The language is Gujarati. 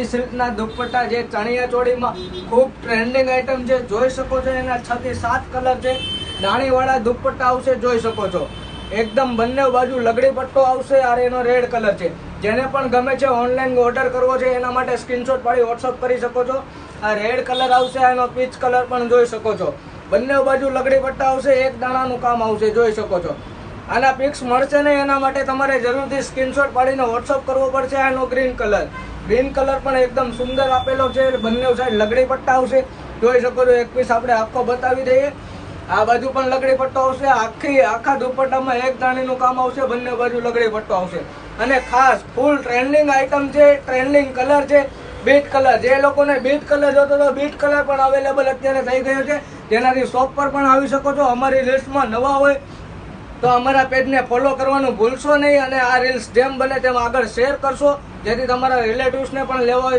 સિલ્કના દુપટ્ટા જે ચણિયા ચોળીમાં ખૂબ ટ્રેન્ડિંગ આઈટમ છે, જોઈ શકો છો. એના 6 થી 7 કલર છે. દાણીવાળા દુપટ્ટા આવશે, જોઈ શકો છો. એકદમ બંને બાજુ લગડી પટ્ટો આવશે. આ એનો રેડ કલર છે. જેને પણ ગમે છે ઓનલાઈન ઓર્ડર કરવો છે એના માટે સ્ક્રીનશોટ પાડી વોટ્સઅપ કરી શકો છો. આ રેડ કલર આવશે, એનો પીચ કલર પણ જોઈ શકો છો. બંને બાજુ લગડી પટ્ટા આવશે, એક દાણાનું કામ આવશે, જોઈ શકો છો. આના પિક્સ મળશે ને એના માટે તમારે જરૂરથી સ્ક્રીનશોટ પાડીને વોટ્સઅપ કરવો પડશે. આનો ગ્રીન કલર પણ એકદમ સુંદર આપેલો છે. બંને સાઈડ લગડી પટ્ટા આવશે, જોઈ શકો છો. એક પીસ આપણે આખો બતાવી દઈએ. આ બાજુ પણ લગડી પટ્ટો આવશે. આખા દુપટ્ટામાં એક દાણીનું કામ આવશે, બંને બાજુ લગડી પટ્ટો આવશે. અને ખાસ ફૂલ ટ્રેન્ડિંગ આઈટમ છે, ટ્રેન્ડિંગ કલર છે બીટ કલર. જે લોકોને બીટ કલર જોતો તો બીટ કલર પણ અવેલેબલ અત્યારે થઈ ગયો છે. જેનાથી શોપ પર પણ આવી શકો છો. અમારી લિસ્ટમાં નવા હોય તો અમારા પેજને ફોલો કરવાનું ભૂલશો નહીં. અને આ રીલ્સ જેમ બને તેમ આગળ શેર કરશો, જેથી તમારા રિલેટિવ્સને પણ લેવા હોય